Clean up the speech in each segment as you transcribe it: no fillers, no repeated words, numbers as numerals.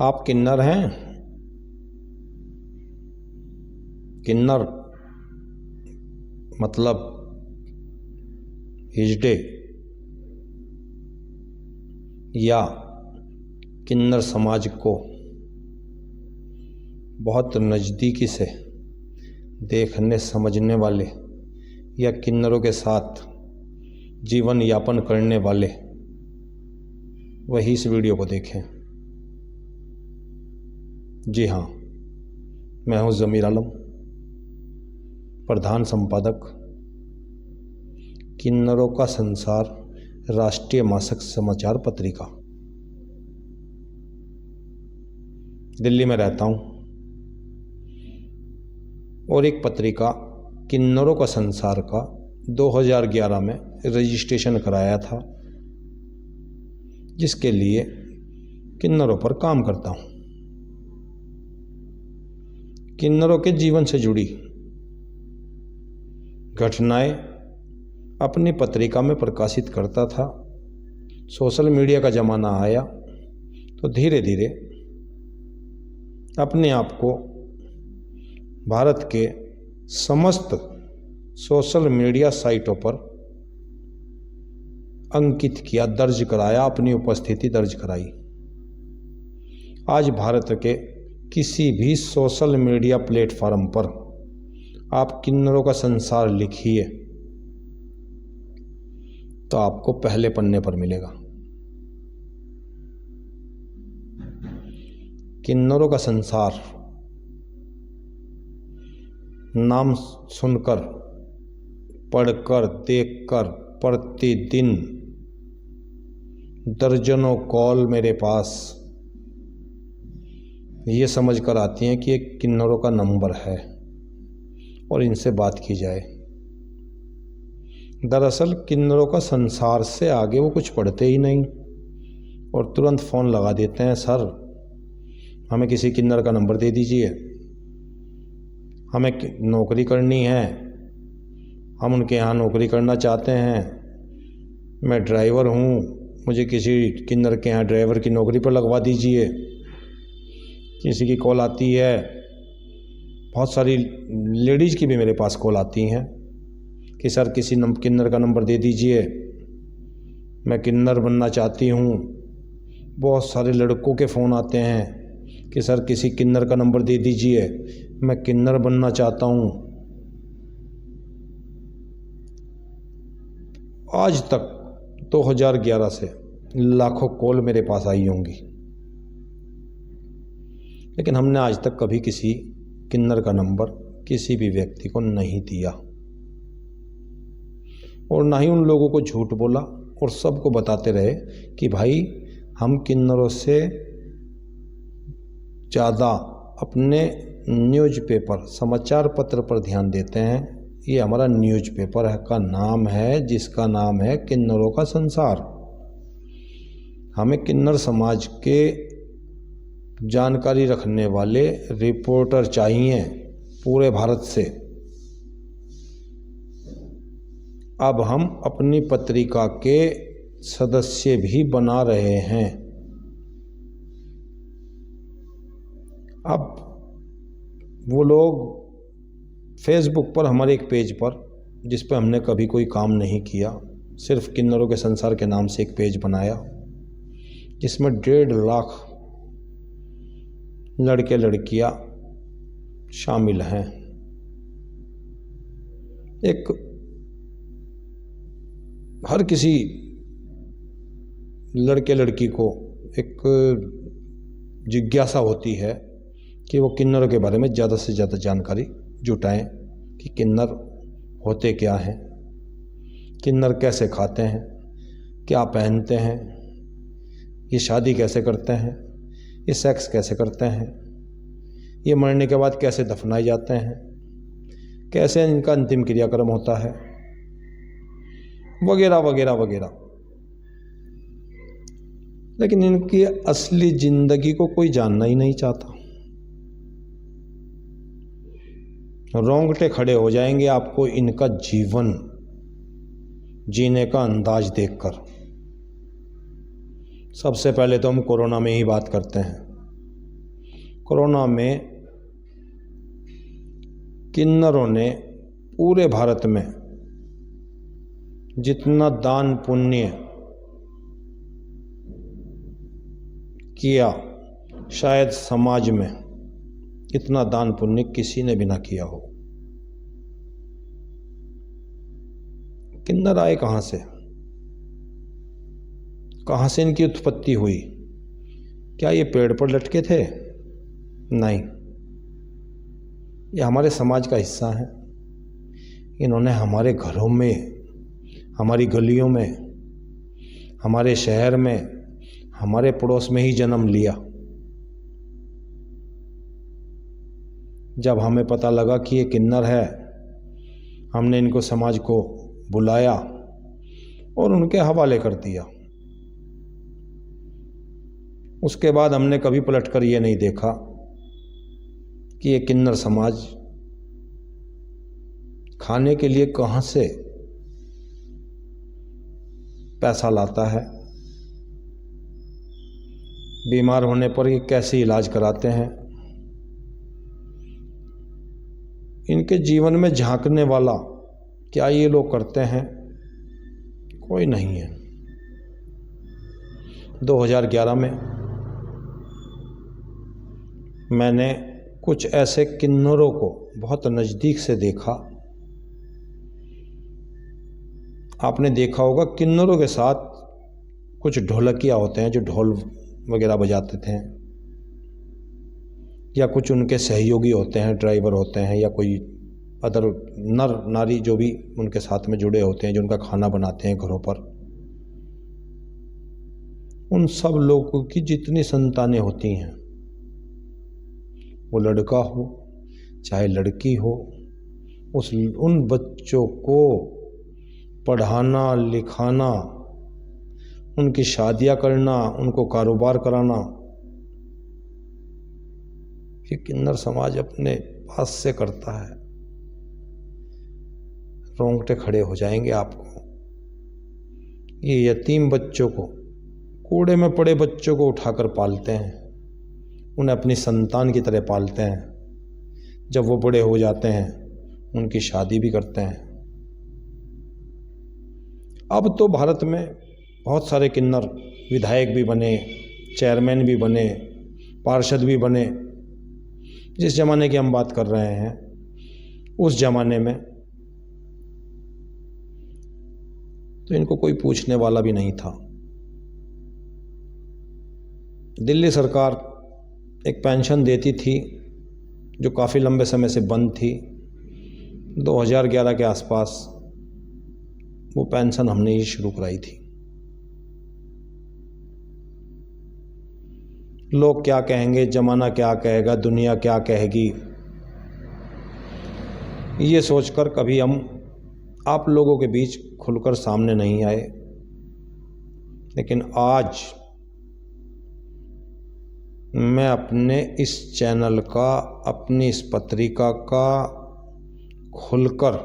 आप किन्नर हैं? किन्नर मतलब हिजड़े या किन्नर समाज को बहुत नज़दीकी से देखने समझने वाले या किन्नरों के साथ जीवन यापन करने वाले वही इस वीडियो को देखें। जी हाँ, मैं हूँ ज़मीर आलम, प्रधान संपादक किन्नरों का संसार राष्ट्रीय मासिक समाचार पत्रिका। दिल्ली में रहता हूँ और एक पत्रिका किन्नरों का संसार का 2011 में रजिस्ट्रेशन कराया था, जिसके लिए किन्नरों पर काम करता हूँ। किन्नरों के जीवन से जुड़ी घटनाएं अपनी पत्रिका में प्रकाशित करता था। सोशल मीडिया का ज़माना आया तो धीरे धीरे अपने आप को भारत के समस्त सोशल मीडिया साइटों पर अंकित किया, दर्ज कराया, अपनी उपस्थिति दर्ज कराई। आज भारत के किसी भी सोशल मीडिया प्लेटफॉर्म पर आप किन्नरों का संसार लिखिए तो आपको पहले पन्ने पर मिलेगा। किन्नरों का संसार नाम सुनकर, पढ़कर, देखकर प्रतिदिन दर्जनों कॉल मेरे पास ये समझकर आती हैं कि एक किन्नरों का नंबर है और इनसे बात की जाए। दरअसल किन्नरों का संसार से आगे वो कुछ पढ़ते ही नहीं और तुरंत फ़ोन लगा देते हैं, सर हमें किसी किन्नर का नंबर दे दीजिए, हमें नौकरी करनी है, हम उनके यहाँ नौकरी करना चाहते हैं, मैं ड्राइवर हूँ, मुझे किसी किन्नर के यहाँ ड्राइवर की नौकरी पर लगवा दीजिए। किसी की कॉल आती है, बहुत सारी लेडीज़ की भी मेरे पास कॉल आती हैं कि सर किसी किन्नर का नंबर दे दीजिए, मैं किन्नर बनना चाहती हूँ। बहुत सारे लड़कों के फ़ोन आते हैं कि सर किसी किन्नर का नंबर दे दीजिए, मैं किन्नर बनना चाहता हूँ। आज तक 2011 से लाखों कॉल मेरे पास आई होंगी, लेकिन हमने आज तक कभी किसी किन्नर का नंबर किसी भी व्यक्ति को नहीं दिया और ना ही उन लोगों को झूठ बोला और सबको बताते रहे कि भाई हम किन्नरों से ज़्यादा अपने न्यूज़पेपर, समाचार पत्र पर ध्यान देते हैं। ये हमारा न्यूज़पेपर का नाम है, जिसका नाम है किन्नरों का संसार। हमें किन्नर समाज के जानकारी रखने वाले रिपोर्टर चाहिए पूरे भारत से। अब हम अपनी पत्रिका के सदस्य भी बना रहे हैं। अब वो लोग फेसबुक पर हमारे एक पेज पर, जिस पर हमने कभी कोई काम नहीं किया, सिर्फ किन्नरों के संसार के नाम से एक पेज बनाया, जिसमें 1.5 लाख लड़के लड़कियां शामिल हैं। एक हर किसी लड़के लड़की को एक जिज्ञासा होती है कि वो किन्नरों के बारे में ज़्यादा से ज़्यादा जानकारी जुटाएं कि किन्नर होते क्या हैं, किन्नर कैसे खाते हैं, क्या पहनते हैं, ये शादी कैसे करते हैं, ये सेक्स कैसे करते हैं, ये मरने के बाद कैसे दफनाए जाते हैं, कैसे इनका अंतिम क्रियाक्रम होता है, वगैरह वगैरह वगैरह। लेकिन इनकी असली ज़िंदगी को कोई जानना ही नहीं चाहता। रोंगटे खड़े हो जाएंगे आपको इनका जीवन जीने का अंदाज देखकर। सबसे पहले तो हम कोरोना में ही बात करते हैं। कोरोना में किन्नरों ने पूरे भारत में जितना दान पुण्य किया, शायद समाज में इतना दान पुण्य किसी ने भी ना किया हो। किन्नर आए कहाँ से? कहाँ से इनकी उत्पत्ति हुई? क्या ये पेड़ पर लटके थे? नहीं, ये हमारे समाज का हिस्सा है। इन्होंने हमारे घरों में, हमारी गलियों में, हमारे शहर में, हमारे पड़ोस में ही जन्म लिया। जब हमें पता लगा कि ये किन्नर है, हमने इनको समाज को बुलाया और उनके हवाले कर दिया। उसके बाद हमने कभी पलटकर ये नहीं देखा कि ये किन्नर समाज खाने के लिए कहाँ से पैसा लाता है, बीमार होने पर ये कैसे इलाज कराते हैं। इनके जीवन में झांकने वाला क्या ये लोग करते हैं? कोई नहीं है। 2011 में मैंने कुछ ऐसे किन्नरों को बहुत नज़दीक से देखा। आपने देखा होगा किन्नरों के साथ कुछ ढोलकिया होते हैं जो ढोल वगैरह बजाते थे, या कुछ उनके सहयोगी होते हैं, ड्राइवर होते हैं, या कोई अदर नर नारी जो भी उनके साथ में जुड़े होते हैं, जो उनका खाना बनाते हैं घरों पर। उन सब लोगों की जितनी संतानें होती हैं, वो लड़का हो चाहे लड़की हो, उन बच्चों को पढ़ाना लिखाना, उनकी शादियां करना, उनको कारोबार कराना, ये किन्नर समाज अपने पास से करता है। रोंगटे खड़े हो जाएंगे आपको। ये यतीम बच्चों को, कूड़े में पड़े बच्चों को उठाकर पालते हैं, उन्हें अपनी संतान की तरह पालते हैं। जब वो बड़े हो जाते हैं उनकी शादी भी करते हैं। अब तो भारत में बहुत सारे किन्नर विधायक भी बने, चेयरमैन भी बने, पार्षद भी बने। जिस ज़माने की हम बात कर रहे हैं, उस ज़माने में तो इनको कोई पूछने वाला भी नहीं था। दिल्ली सरकार एक पेंशन देती थी जो काफ़ी लंबे समय से बंद थी। 2011 के आसपास वो पेंशन हमने ही शुरू कराई थी। लोग क्या कहेंगे, ज़माना क्या कहेगा, दुनिया क्या कहेगी, ये सोचकर कभी हम आप लोगों के बीच खुलकर सामने नहीं आए। लेकिन आज मैं अपने इस चैनल का, अपनी इस पत्रिका का खुलकर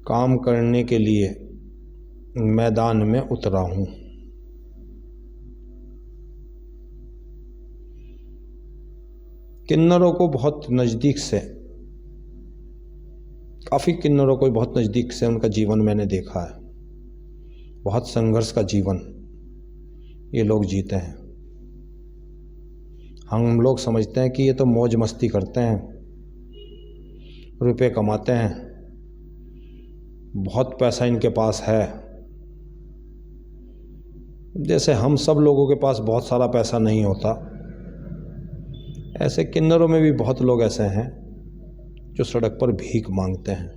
काम करने के लिए मैदान में उतरा हूँ। किन्नरों को बहुत नज़दीक से, काफ़ी किन्नरों को बहुत नज़दीक से उनका जीवन मैंने देखा है। बहुत संघर्ष का जीवन ये लोग जीते हैं। हम लोग समझते हैं कि ये तो मौज मस्ती करते हैं, रुपए कमाते हैं, बहुत पैसा इनके पास है। जैसे हम सब लोगों के पास बहुत सारा पैसा नहीं होता, ऐसे किन्नरों में भी बहुत लोग ऐसे हैं जो सड़क पर भीख मांगते हैं।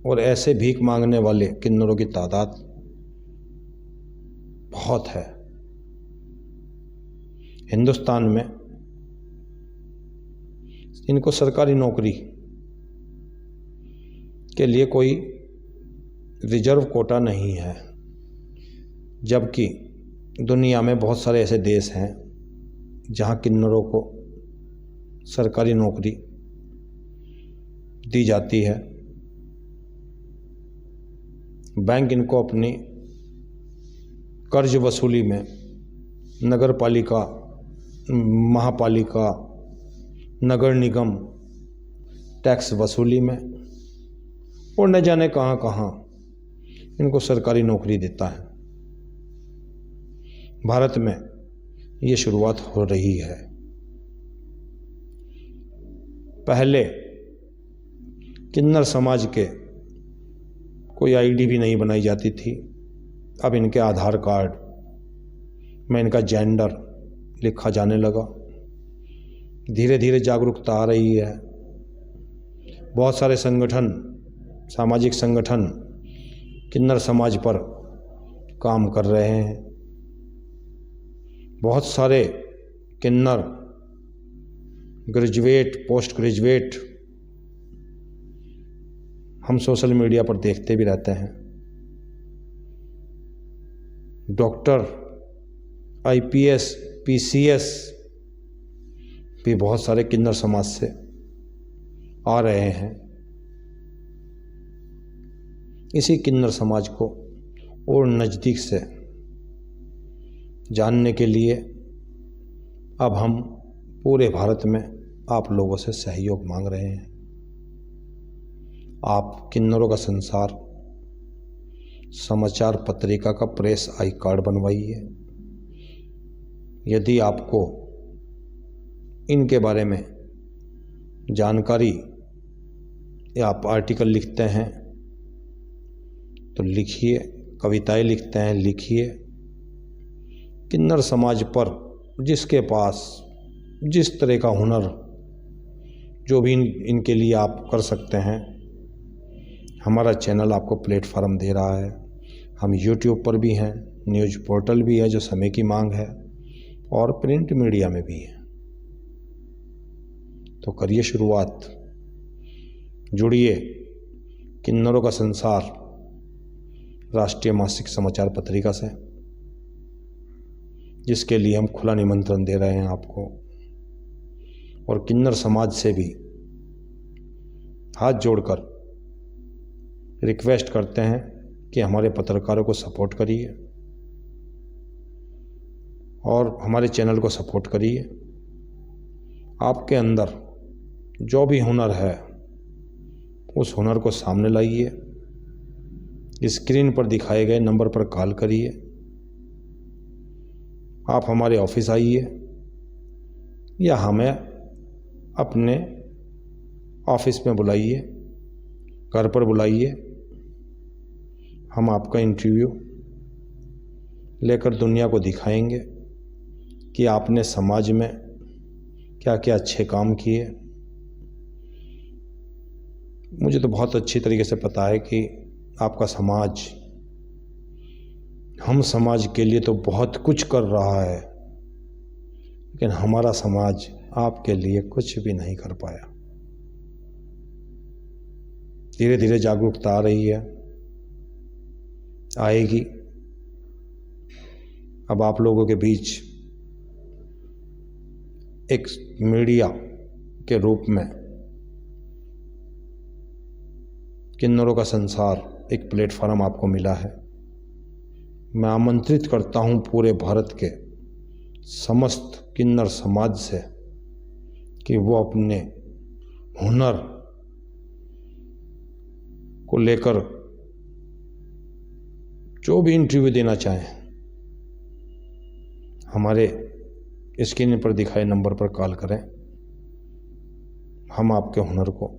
और ऐसे भीख मांगने वाले किन्नरों की तादाद बहुत है। हिंदुस्तान में इनको सरकारी नौकरी के लिए कोई रिजर्व कोटा नहीं है, जबकि दुनिया में बहुत सारे ऐसे देश हैं जहां किन्नरों को सरकारी नौकरी दी जाती है। बैंक इनको अपनी कर्ज वसूली में नगर पालिका, महापालिका, नगर निगम टैक्स वसूली में और न जाने कहाँ कहाँ इनको सरकारी नौकरी देता है। भारत में ये शुरुआत हो रही है। पहले किन्नर समाज के कोई आईडी भी नहीं बनाई जाती थी। अब इनके आधार कार्ड में इनका जेंडर लिखा जाने लगा। धीरे धीरे जागरूकता आ रही है। बहुत सारे संगठन, सामाजिक संगठन किन्नर समाज पर काम कर रहे हैं। बहुत सारे किन्नर ग्रेजुएट, पोस्ट ग्रेजुएट हम सोशल मीडिया पर देखते भी रहते हैं। डॉक्टर, आईपीएस, पीसीएस भी बहुत सारे किन्नर समाज से आ रहे हैं। इसी किन्नर समाज को और नज़दीक से जानने के लिए अब हम पूरे भारत में आप लोगों से सहयोग मांग रहे हैं। आप किन्नरों का संसार समाचार पत्रिका का प्रेस आई कार्ड बनवाइए। यदि आपको इनके बारे में जानकारी या आप आर्टिकल लिखते हैं तो लिखिए, कविताएं लिखते हैं लिखिए। किन्नर समाज पर जिसके पास जिस तरह का हुनर जो भी इनके लिए आप कर सकते हैं, हमारा चैनल आपको प्लेटफॉर्म दे रहा है। हम यूट्यूब पर भी हैं, न्यूज़ पोर्टल भी है जो समय की मांग है, और प्रिंट मीडिया में भी है। तो करिए शुरुआत, जुड़िए किन्नरों का संसार राष्ट्रीय मासिक समाचार पत्रिका से, जिसके लिए हम खुला निमंत्रण दे रहे हैं आपको। और किन्नर समाज से भी हाथ जोड़कर रिक्वेस्ट करते हैं कि हमारे पत्रकारों को सपोर्ट करिए और हमारे चैनल को सपोर्ट करिए। आपके अंदर जो भी हुनर है उस हुनर को सामने लाइए। स्क्रीन पर दिखाए गए नंबर पर कॉल करिए। आप हमारे ऑफिस आइए या हमें अपने ऑफिस में बुलाइए, घर पर बुलाइए। हम आपका इंटरव्यू लेकर दुनिया को दिखाएंगे कि आपने समाज में क्या क्या अच्छे काम किए। मुझे तो बहुत अच्छी तरीके से पता है कि आपका समाज, हम समाज के लिए तो बहुत कुछ कर रहा है, लेकिन हमारा समाज आपके लिए कुछ भी नहीं कर पाया। धीरे धीरे जागरूकता आ रही है, आएगी। अब आप लोगों के बीच एक मीडिया के रूप में किन्नरों का संसार एक प्लेटफॉर्म आपको मिला है। मैं आमंत्रित करता हूं पूरे भारत के समस्त किन्नर समाज से कि वो अपने हुनर को लेकर जो भी इंटरव्यू देना चाहें, हमारे स्क्रीन पर दिखाए नंबर पर कॉल करें। हम आपके हुनर को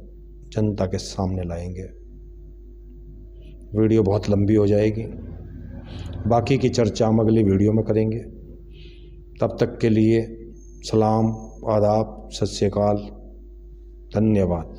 जनता के सामने लाएंगे। वीडियो बहुत लंबी हो जाएगी, बाकी की चर्चा हम अगली वीडियो में करेंगे। तब तक के लिए सलाम, आदाब, सत श्री अकाल, धन्यवाद।